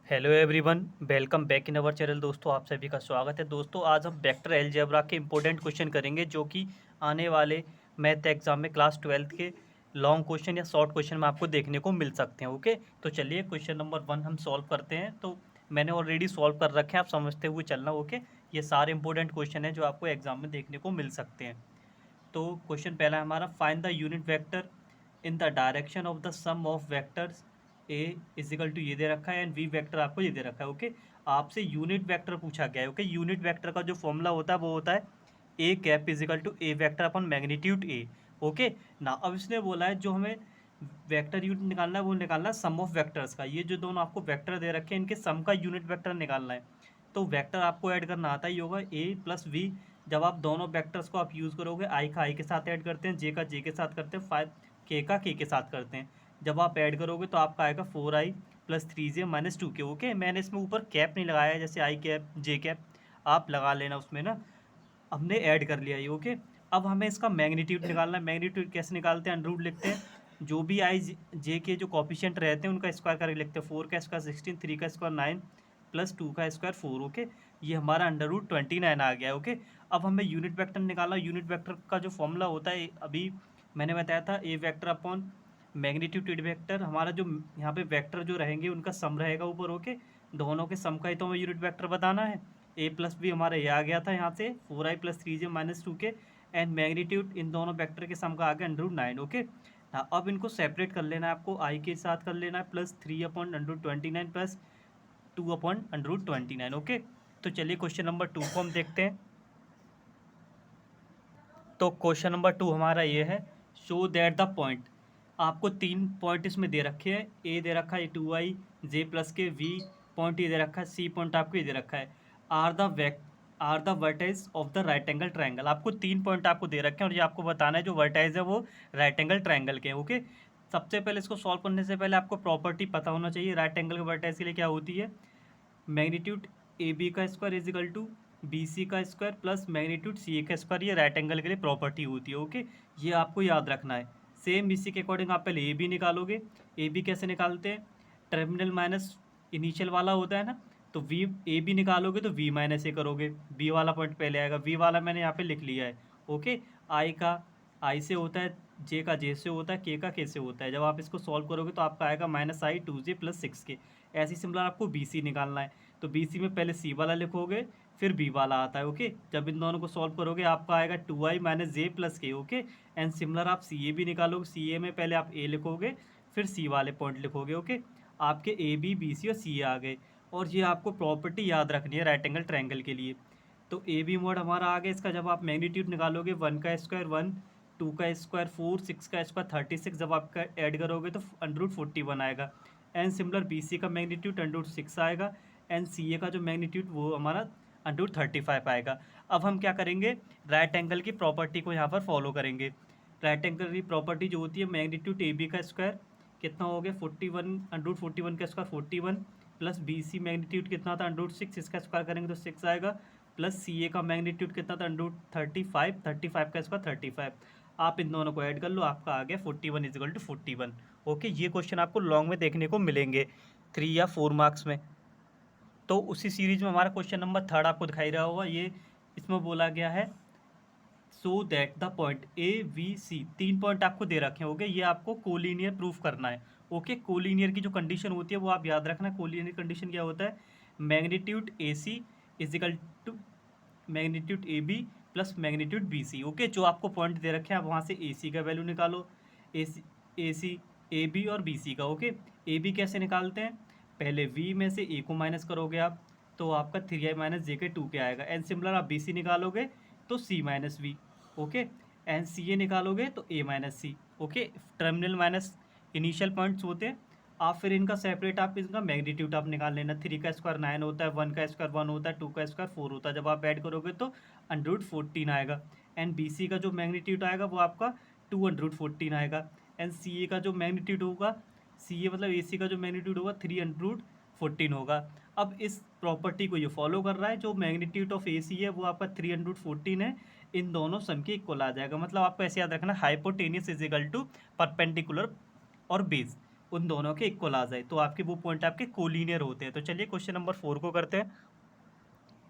Hello everyone, welcome back in our channel. दोस्तों, आप सभी का स्वागत है। दोस्तों, आज हम वेक्टर अलजेब्रा के इंपॉर्टेंट क्वेश्चन करेंगे जो कि आने वाले मैथ एग्जाम में क्लास 12th के लॉन्ग क्वेश्चन या शॉर्ट क्वेश्चन में आपको देखने को मिल सकते हैं। ओके, तो चलिए क्वेश्चन नंबर 1 हम सॉल्व करते हैं। तो मैंने ऑलरेडी सॉल्व कर रखे हैं, आप समझते हुए चलना। ओके, ये सारे इंपॉर्टेंट क्वेश्चन हैं जो आपको एग्जाम में देखने को मिल सकते हैं। तो क्वेश्चन पहला है हमारा, find the unit vector in the direction of the sum of vectors a equal to ये दे रखा है एंड वी वेक्टर आपको ये दे रखा है। ओके, आपसे यूनिट वेक्टर पूछा गया है। ओके, यूनिट वेक्टर का जो फॉर्मूला होता है वो होता है A cap is equal to A vector upon magnitude A. Okay ना, अब इसने बोला है जो हमें वेक्टर यूनिट निकालना है वो निकालना है सम ऑफ वेक्टर्स का। ये जो दोनों आपको वेक्टर दे रखे हैं इनके सम का यूनिट वेक्टर निकालना है। तो वेक्टर आपको ऐड करना आता ही होगा ए प्लस वी। जब आप दोनों वेक्टर्स को आप यूज़ करोगे, आई का आई के साथ ऐड करते हैं, जे का जे के साथ करते हैं, फाइव के का के साथ करते हैं। जब आप ऐड करोगे तो आपका आएगा 4i plus 3j minus 2k। Okay, मैंने इसमें ऊपर कैप नहीं लगाया है, जैसे आई कैप जे कैप आप लगा लेना उसमें ना। हमने ऐड कर लिया ये। ओके, अब हमें इसका मैग्नीट्यूड निकालना है। मैग्नीट्यूड कैसे निकालते हैं? अंडर लिखते हैं, जो भी आई जे के जो कॉफिशिएंट रहते हैं उनका स्क्वायर करके लिखते हैं। 4 का स्क्वायर 16, 3 का स्क्वायर 9 प्लस 2 का स्क्वायर 4। ओके, ये हमारा अंडर रूट 29 आ गया है। ओके, अब हमें यूनिट वेक्टर निकालना। यूनिट वेक्टर का जो फॉर्मूला होता है अभी मैंने बताया था, ए वेक्टर अपॉन मैग्नीट्यूड वेक्टर। हमारा जो यहाँ पे वेक्टर जो रहेंगे उनका सम रहेगा ऊपर। ओके, दोनों के सम का ही तो हमें यूनिट वेक्टर बताना है। ए प्लस बी हमारा ये आ गया था यहाँ से 4i plus 3j minus 2k and magnitude इन दोनों वेक्टर के सम का आ गया अंडर रूट 9। ओके, अब इनको सेपरेट कर लेना है आपको। आई के साथ कर लेना है प्लस 3/√29 प्लस 2/√29। ओके, तो चलिए क्वेश्चन नंबर 2 को हम देखते हैं। तो क्वेश्चन नंबर 2 हमारा ये है, शो दैट द पॉइंट। आपको 3 पॉइंट इसमें दे रखे हैं। ए दे रखा है 2i जे प्लस के, वी पॉइंट ये दे रखा है, सी पॉइंट आपको ये दे रखा है। Are the vertex of the right angle triangle. आपको 3 पॉइंट आपको दे रखे हैं और ये आपको बताना है जो वर्टेज है वो राइट एंगल ट्रायंगल के हैं। ओके, सबसे पहले इसको सॉल्व करने से पहले आपको प्रॉपर्टी पता होना चाहिए राइट एंगल के वर्टेज के लिए क्या होती है। मैग्नीट्यूड ए बी का square is equal to b c का square plus magnitude c a का स्क्वायर। ये राइट एंगल के लिए प्रॉपर्टी होती है। ओके, ये आपको याद रखना है। सेम इसी के अकॉर्डिंग आप पहले ए बी निकालोगे। ए बी कैसे निकालते हैं? टर्मिनल माइनस इनिशियल वाला होता है ना, तो वी ए बी निकालोगे तो वी माइनस ए करोगे, बी वाला पॉइंट पहले आएगा। वी वाला मैंने यहाँ पे लिख लिया है। ओके, आई का आई से होता है, जे का जे से होता है, के का के से होता है। जब आप इसको सॉल्व करोगे तो आपका आएगा -i2j प्लस 6k। ऐसी सिमिलर आपको बी सी निकालना है। तो बी सी में पहले सी वाला लिखोगे फिर बी वाला आता है। ओके, जब इन दोनों को सॉल्व करोगे आपका आएगा 2i माइनस जे प्लस के। ओके, एंड सिमिलर आप सी ए भी निकालोगे। सी ए में पहले आप ए लिखोगे फिर सी वाले पॉइंट लिखोगे। ओके, आपके ए बी बी सी और सी ए आ गए। और ये आपको प्रॉपर्टी याद रखनी है राइट एंगल ट्रायंगल के लिए। तो ए बी मोड हमारा आ गया। इसका जब आप मैग्नीट्यूड निकालोगे, 1 का स्क्वायर 1, 2 का स्क्वायर 4, 6 का स्क्वायर 36, जब आप ऐड करोगे तो अंडर रूट 41 आएगा। एंड सिमिलर बी सी का मैग्नीट्यूड अंडर रूट 6 आएगा एंड सी ए का जो मैग्नीट्यूड वो हमारा अंडर रूट 35 आएगा। अब हम क्या करेंगे, राइट एंगल की प्रॉपर्टी को यहाँ पर फॉलो करेंगे। राइट एंगल की प्रॉपर्टी जो होती है, मैग्नीट्यूड ए बी का स्क्वायर कितना हो गया 41, अंडर रूट 41 का square 41 plus b c magnitude कितना था अंडर रूट 6, इसका स्क्वायर करेंगे तो 6 आएगा प्लस सी ए का मैग्नीट्यूड कितना था अंडर रूट 35, 35 का स्क्वायर 35। आप इन दोनों को ऐड कर लो, आपका आ गया 41 इजिकल टू 41। ओके, ये क्वेश्चन आपको लॉन्ग में देखने को मिलेंगे 3 या 4 मार्क्स में। तो उसी सीरीज में हमारा क्वेश्चन नंबर 3 आपको दिखाई रहा होगा। ये इसमें बोला गया है, so that the point a b c, 3 point आपको दे रखे होंगे, ये आपको कोलिनियर प्रूफ करना है। ओके, कोलिनियर की जो कंडीशन होती है वो आप याद रखना। कोलिनियर कंडीशन क्या होता है? Magnitude a c equal to magnitude a b plus magnitude b c. Okay, जो आपको पॉइंट दे रखे हैं आप वहाँ से ए सी का वैल्यू निकालो, ए सी ए बी और बी सी का। ओके, ए बी कैसे निकालते हैं? पहले वी में से ए को माइनस करोगे आप, तो आपका 3i माइनस जे के 2 के आएगा। एंड सिमिलर आप बी सी निकालोगे तो C minus V. Okay, and C A निकालोगे तो A minus C. Okay, terminal minus initial points होते हैं। आप फिर इनका सेपरेट आप इनका मैग्नीट्यूड आप निकाल लेना। 3 का स्क्वायर 9 होता है, 1 का स्क्वायर 1 होता है, 2 का स्क्वायर 4 होता है। जब आप ऐड करोगे तो अंडर रूट 14 आएगा। एंड बी सी का जो मैग्नीट्यूड आएगा वो आपका 2 अंडर रूट 14 आएगा। एंड सी ए का जो मैग्नीट्यूड होगा, सी ए मतलब ए सी का जो मैग्नीट्यूड होगा 3 अंडर रूट 14 होगा। अब इस प्रॉपर्टी को ये फॉलो कर रहा है, जो मैग्नीट्यूड ऑफ ए सी है वो आपका 3 अंडर रूट 14 है। इन दोनों सम के इक्वल आ जाएगा। मतलब आपको ऐसे याद रखना, hypotenuse is equal to perpendicular और बेस। उन दोनों के इक्वल आ जाए, तो आपके वो पॉइंट आपके कोलिनियर होते हैं। तो चलिए क्वेश्चन नंबर 4 को करते हैं।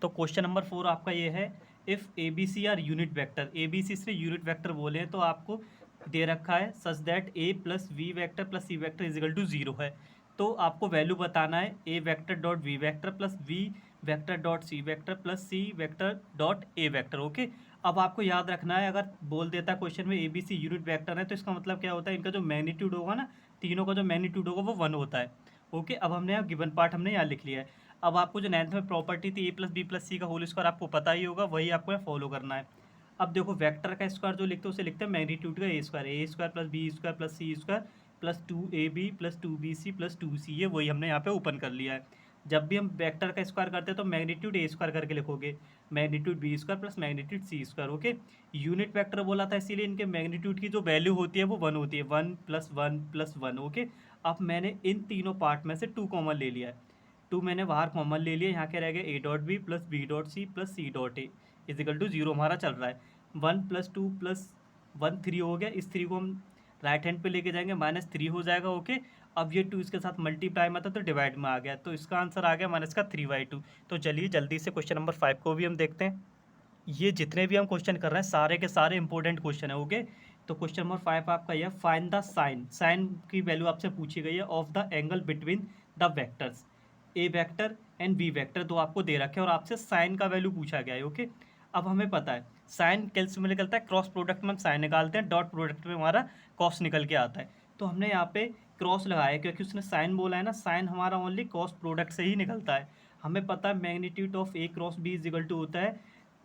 तो क्वेश्चन नंबर 4 आपका ये है, if a b c are unit vector, a b c से यूनिट वेक्टर बोले हैं तो आपको दे रखा है such that A plus V vector plus C vector is equal to 0 है। तो आपको वैल्यू बताना है A vector dot V vector plus V vector dot C vector plus C vector dot A vector. Okay, अब आपको याद रखना है, अगर बोल देता है क्वेश्चन में a b c unit vector है तो इसका मतलब क्या होता है, इनका जो मैग्नीट्यूड होगा ना, तीनों का जो मैग्नीट्यूड होगा वो 1 होता है। ओके, अब हमने यहाँ गिवन पार्ट हमने यहाँ लिख लिया है। अब आपको जो 9th में प्रॉपर्टी थी ए प्लस बी प्लस सी का होल स्क्वायर आपको पता ही होगा, वही आपको यहाँ फॉलो करना है। अब देखो वेक्टर का स्क्वायर जो लिखते हैं उसे लिखते हैं मैग्नीट्यूड का A square plus B square plus C square plus 2ab plus 2bc plus 2c, ये वही हमने यहाँ पे ओपन कर लिया है। जब भी हम वेक्टर का स्क्वायर करते हैं तो मैग्नीट्यूड ए स्क्वायर करके लिखोगे, magnitude b square plus magnitude c square. Okay, unit vector बोला था इसीलिए इनके मैग्नीट्यूड की जो वैल्यू होती है वो 1 होती है, 1 प्लस 1 प्लस 1। ओके, अब मैंने इन तीनों पार्ट में से 2 कॉमन ले लिया है, 2 मैंने बाहर कॉमन ले लिया, यहाँ क्या रह गया a dot b plus b dot c plus c dot a equal to 0 हमारा चल रहा है। 1 प्लस 2 प्लस 1 3 हो गया, इस 3 को हम राइट हैंड पे लेके जाएंगे, -3 हो जाएगा। ओके, अब ये 2 इसके साथ मल्टीप्लाई में था तो डिवाइड में आ गया, तो इसका आंसर आ गया -3/2। तो चलिए जल्दी से क्वेश्चन नंबर 5 को भी हम देखते हैं। ये जितने भी हम क्वेश्चन कर रहे हैं सारे के सारे इंपॉर्टेंट क्वेश्चन है। ओके, तो क्वेश्चन नंबर 5 आपका यह फाइंड द साइन, साइन की वैल्यू आपसे पूछी गई है of the angle between the vectors a vector and b vector, दो आपको दे रखे हैं और आपसे साइन का वैल्यू पूछा गया है। ओके, अब हमें पता है साइन कैसे में निकलता है, क्रॉस प्रोडक्ट में हम साइन निकालते हैं, डॉट प्रोडक्ट में हमारा कॉस निकल के आता है। तो हमने यहाँ पे क्रॉस लगाया क्योंकि उसने साइन बोला है ना, साइन हमारा ओनली कॉस प्रोडक्ट से ही निकलता है। हमें पता है magnitude of a cross b is equal to होता है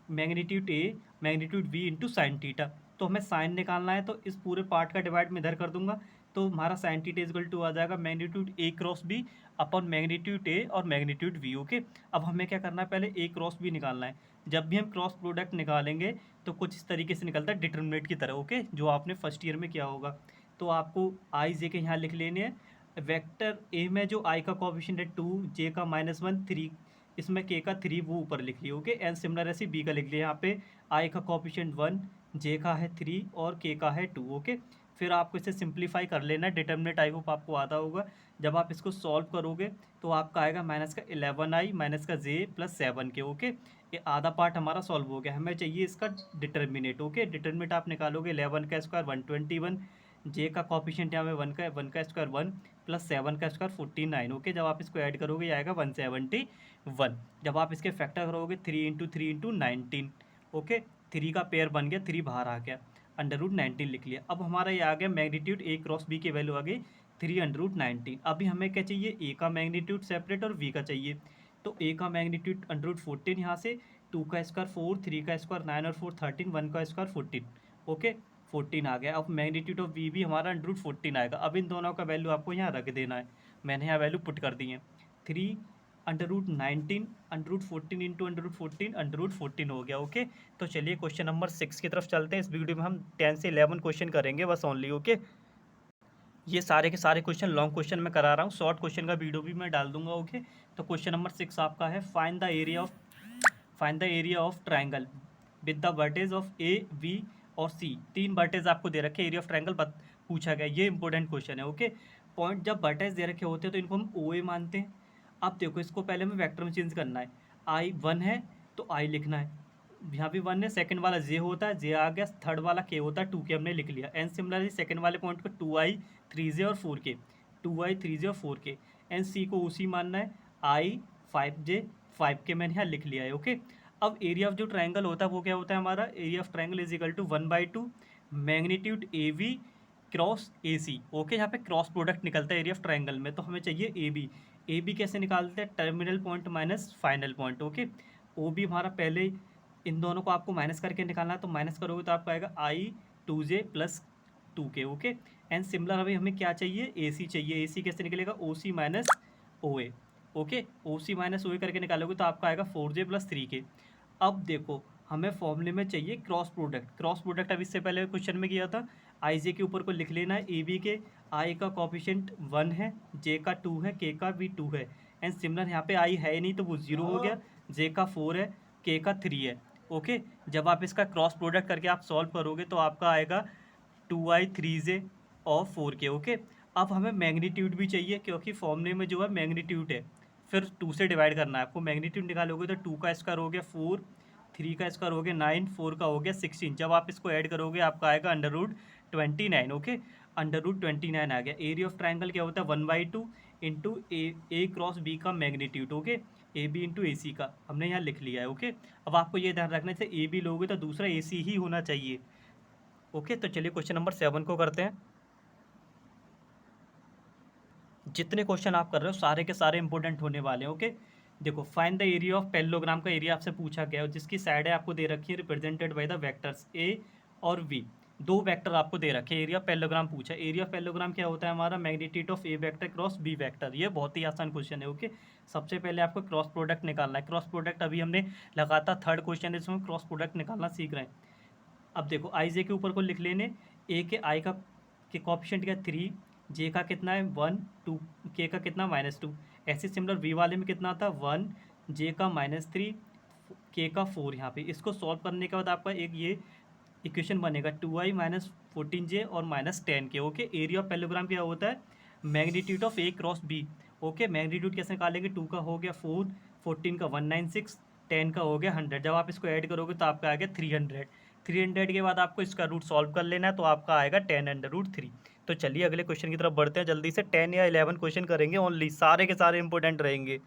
magnitude a magnitude v into sine theta. तो हमें साइन निकालना है तो इस पूरे पार्ट का डिवाइड में इधर कर दूंगा, तो हमारा साइन टीटा इजगल टू आ जाएगा magnitude a cross b upon magnitude a और मैग्नीट्यूड वी। ओके, अब हमें क्या करना है, पहले ए क्रॉस बी निकालना है। जब भी हम क्रॉस प्रोडक्ट निकालेंगे तो कुछ इस तरीके से निकलता है डिटर्मिनेट की तरह। ओके, जो आपने फर्स्ट ईयर में किया होगा। तो आपको आई जे के यहाँ लिख लेने हैं, वेक्टर ए में जो आई का कोएफिशिएंट है 2, जे का -1 3, इसमें के का 3 वो ऊपर लिख लिया। ओके, एंड सिमिलर ऐसे बी का लिख लिया, यहाँ पे आई का कोएफिशिएंट 1, जे का है 3 और के का है 2। ओके, फिर आपको इसे सिंप्लीफाई कर लेना है, डिटर्मिनेंट आई होप आपको आता होगा। जब आप इसको सॉल्व करोगे तो आपका आएगा -11i -j+7 के। ओके, ये आधा पार्ट हमारा सॉल्व हो गया, हमें चाहिए इसका डिटर्मिनेट। ओके, डिटर्मिनेट आप निकालोगे 11 का स्क्वायर 121, जे का कॉफिशिएंट यहाँ में 1 का स्क्वायर 1 प्लस 7 का स्क्वायर 49। ओके, जब आप इसको ऐड करोगे ये आएगा 171। जब आप इसके फैक्टर करोगे 3 × 3 × 19। ओके, 3 का पेयर बन गया, 3 बाहर आ गया, √19 लिख लिया। अब हमारा ये आ गया मैग्नीट्यूड ए क्रॉस बी की वैल्यू आ गई 3 √19। अभी हमें क्या चाहिए, ए का मैग्नीट्यूड सेपरेट और वी का चाहिए। तो ए का मैग्नीट्यूड √14 यहाँ से, 2 का स्क्वायर 4, 3 का स्क्वायर 9 और 4 13, 1 का स्क्वायर 14। ओके, 14 आ गया। अब मैग्नीट्यूड ऑफ वी भी हमारा √14 आएगा। अब इन दोनों का वैल्यू आपको यहाँ रख देना है, मैंने यहाँ वैल्यू पुट कर दी है। 3 √19 √14 इंटू √14 √14 हो गया। ओके, तो चलिए क्वेश्चन नंबर 6 की तरफ चलते हैं। इस वीडियो में हम 10 से 11 क्वेश्चन करेंगे बस ओनली। ओके, ये सारे के सारे क्वेश्चन लॉन्ग क्वेश्चन में करा रहा हूँ, शॉर्ट क्वेश्चन का वीडियो भी मैं डाल दूंगा। ओके, तो क्वेश्चन नंबर 6 आपका है, find the area of triangle with the vertex of A B और सी। 3 वर्टेज आपको दे रखे, एरिया ऑफ ट्राइंगल पूछा गया, ये इंपॉर्टेंट क्वेश्चन है। ओके, पॉइंट जब वर्टेज दे रखे होते हैं तो इनको हम ओ ए मानते हैं। अब देखो इसको पहले हमें वेक्टर में चेंज करना है, आई 1 है तो आई लिखना है, यहाँ भी 1 है, सेकंड वाला जे होता है, जे आ गया, थर्ड वाला के होता है, 2 के हमने लिख लिया। एंड सिमिलरली सेकंड वाले पॉइंट को 2i 3j और 4k, 2i 3j और 4k। एंड सी को उसी मानना है, i 5j 5k मैंने यहाँ लिख लिया है। ओके, अब एरिया ऑफ जो ट्राइंगल होता है वो क्या होता है हमारा, area of triangle is equal to 1/2 magnitude a v cross a c. Okay, यहाँ पे क्रॉस प्रोडक्ट निकलता है एरिया ऑफ ट्राइंगल में, तो हमें चाहिए ए बी। ए बी कैसे निकालते हैं, terminal point minus final point. Okay, o b हमारा पहले इन दोनों को आपको माइनस करके निकालना है, तो माइनस करोगे तो आपको आएगा आई 2j + 2k। Okay, and similar अभी हमें क्या चाहिए, ए सी चाहिए। ए सी कैसे निकलेगा, ओ सी माइनस ओ ए। ओके, ओ सी माइनस ओ ए करके निकालोगे तो आपका आएगा 4j + 3k। अब देखो हमें फॉर्मूले में चाहिए क्रॉस प्रोडक्ट। क्रॉस प्रोडक्ट अब इससे पहले क्वेश्चन में किया था, आई जे के ऊपर को लिख लेना है, ए बी के आई का कॉफिशिएंट 1 है, जे का 2 है, के का भी 2 है। एंड सिमिलर यहाँ पे आई है नहीं तो वो 0 हो गया, जे का 4 है, के का 3 है। ओके, जब आप इसका क्रॉस प्रोडक्ट करके आप सॉल्व करोगे तो आपका आएगा 2i 3j और 4k। ओके, अब हमें मैग्नीट्यूड भी चाहिए, क्योंकि फॉर्मूले में जो है मैग्नीट्यूड है, फिर 2 से डिवाइड करना है आपको। मैग्नीट्यूड निकालोगे तो 2 का स्क्वायर हो गया 4, 3 का स्क्वायर हो गया 9, 4 का हो गया 16। जब आप इसको ऐड करोगे आपका आएगा √29। ओके, √29 आ गया। एरिया ऑफ ट्राइंगल क्या होता है, 1/2 इंटू ए क्रॉस बी का magnitude. Okay, A B into A C का हमने यहाँ लिख लिया है। ओके, अब आपको ये ध्यान रखना है, ए बी लोगे तो दूसरा ए सी ही होना चाहिए। ओके, तो चलिए क्वेश्चन नंबर 7 को करते हैं। जितने क्वेश्चन आप कर रहे हो सारे के सारे इंपॉर्टेंट होने वाले हैं। ओके, देखो, find the area of parallelogram का एरिया आपसे पूछा गया है, जिसकी साइड है आपको दे रखी है represented by the vectors a और वी। दो वेक्टर आपको दे रखे हैं, एरिया पैरेललोग्राम पूछा। एरिया पैरेललोग्राम क्या होता है हमारा, magnitude of a vector cross b vector. ये बहुत ही आसान क्वेश्चन है। ओके, सबसे पहले आपको क्रॉस प्रोडक्ट निकालना है। क्रॉस प्रोडक्ट अभी हमने लगातार थर्ड क्वेश्चन है जिसमें क्रॉस प्रोडक्ट निकालना सीख रहे हैं। अब देखो, आई जे के ऊपर को लिख लेने, ए के आई का के कॉफिशिएंट क्या 3, जे का कितना है 1, 2, के का कितना -2। ऐसे सिमिलर वी वाले में कितना था 1, जे का -3, के का 4। यहाँ पे इसको सॉल्व करने के बाद आपका एक ये इक्वेशन बनेगा 2i - 14j और -10 के। ओके, एरिया ऑफ पैरेललोग्राम क्या होता है, magnitude of a cross b. Okay, magnitude कैसे निकालेंगे, 2 का हो गया 4, 14 का 196, 10 का हो गया 100। जब आप इसको ऐड करोगे तो आपका आ गया 300। 300 के बाद आपको इसका रूट सॉल्व कर लेना है, तो आपका आएगा 10√3। तो चलिए अगले क्वेश्चन की तरफ बढ़ते हैं जल्दी से। 10 या 11 क्वेश्चन करेंगे ओनली, सारे के सारे इंपॉर्टेंट रहेंगे।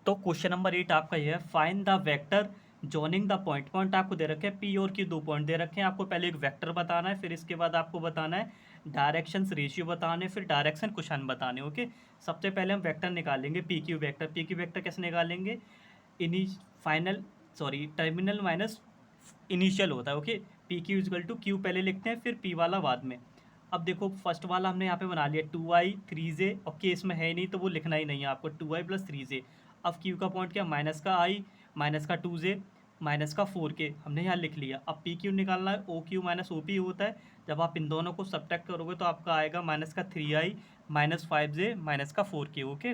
तो क्वेश्चन नंबर 8 आपका ये है, find the vector joining the point. Point आपको दे रखे हैं पी और क्यू, 2 पॉइंट दे रखे हैं। आपको पहले एक वेक्टर बताना है, फिर इसके बाद आपको बताना है डायरेक्शंस रेशियो बताने, फिर डायरेक्शन क्वेश्चन बताने। ओके, सबसे पहले हम वेक्टर निकालेंगे p q vector. P q vector कैसे निकालेंगे, इनी final sorry terminal minus initial होता है। Okay, p q is equal to q पहले लिखते हैं, फिर पी वाला बाद में। अब देखो, फर्स्ट वाला हमने यहाँ पे बना लिया 2i 3j, और केस में है नहीं तो वो लिखना ही नहीं है आपको, 2i + 3j। अब क्यू का पॉइंट क्या, माइनस का i, माइनस का 2j, माइनस का 4k हमने यहाँ लिख लिया। अब पी क्यू निकालना है, o q minus o p होता है। जब आप इन दोनों को सब्ट्रैक्ट करोगे तो आपका आएगा माइनस का 3i माइनस 5j माइनस का 4k। ओके,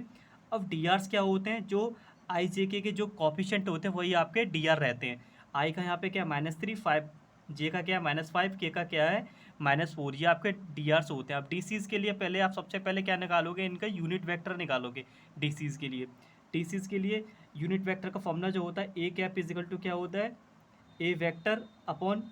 अब डी आर्स क्या होते हैं, जो आई जे के जो कॉफिशेंट होते हैं वही आपके डी आर रहते हैं। आई का यहाँ पे क्या -3, 5, जे का क्या है -5, के का क्या है -4। ये आपके डी आर्स होते हैं। अब डी सीज के लिए पहले आप सबसे पहले क्या निकालोगे, इनका यूनिट वेक्टर निकालोगे डी सीज के लिए। डी सीज के लिए यूनिट वेक्टर का फॉर्मूला जो होता है, ए कैप इजिकल टू क्या होता है, A vector upon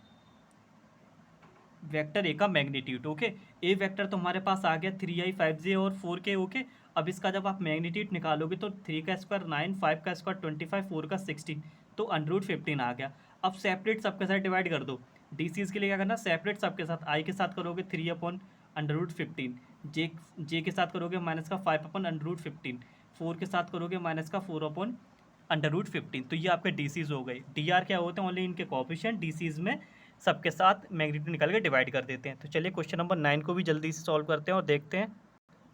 vector A का मैग्नीट्यूड। ओके, ए वेक्टर तो हमारे पास आ गया 3i 5j और 4k। ओके, अब इसका जब आप मैग्नीट्यूड निकालोगे तो 3 का स्क्वायर 9, 5 का स्क्वायर 25, 4 का 16, तो √15 आ गया। अब सेपरेट सबके साथ डिवाइड कर दो। डी सीज के लिए क्या करना, सेपरेट सबके साथ, आई के साथ करोगे 3/√15, जे के साथ करोगे माइनस का 5/√15, 4 के साथ करोगे माइनस का 4/√15। तो ये आपके डी सीज हो गए। डी आर क्या होते हैं, ओनली इनके कॉफिशिएंट। डी सीज में सबके साथ मैग्नीट्यूड निकाल के डिवाइड कर देते हैं। तो चलिए क्वेश्चन नंबर 9 को भी जल्दी से सॉल्व करते हैं और देखते हैं।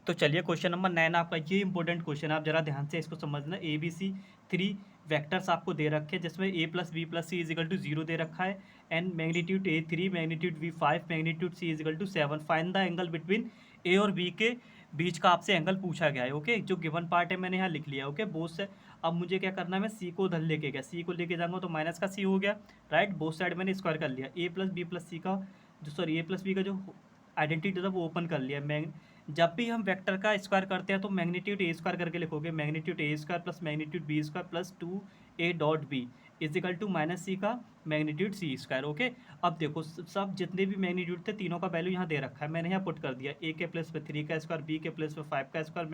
तो चलिए क्वेश्चन नंबर 9 आपका ये इंपॉर्टेंट क्वेश्चन है, आप जरा ध्यान से इसको समझना। ए बी सी 3 वेक्टर्स आपको दे रखे हैं, जिसमें a + b + c = 0 दे रखा है, and magnitude a 3, magnitude b 5, magnitude c = 7। Find the angle between a और b के बीच का आपसे एंगल पूछा गया है। ओके, जो गिवन पार्ट है मैंने यहाँ लिख लिया। ओके, बोथ से अब मुझे क्या करना है, मैं c को उधर लेके गया, c को लेके जाऊँगा तो माइनस का c हो गया, राइट। बोथ साइड मैंने स्क्वायर कर लिया। a + b + c का a + b का जो आइडेंटिटी था वो ओपन कर लिया। मैं जब भी हम वेक्टर का स्क्वायर करते हैं तो मैग्नीट्यूड ए स्क्वायर करके लिखोगे, magnitude a square plus magnitude b square plus 2a.b is equal to -c का मैग्नीट्यूड सी स्क्वायर। ओके, अब देखो, सब जितने भी मैग्नीट्यूड थे तीनों का वैल्यू यहाँ दे रखा है, मैंने यहाँ पुट कर दिया। ए के प्लेस पे 3 का स्क्वायर, बी के प्लेस पे 5 का स्क्वायर,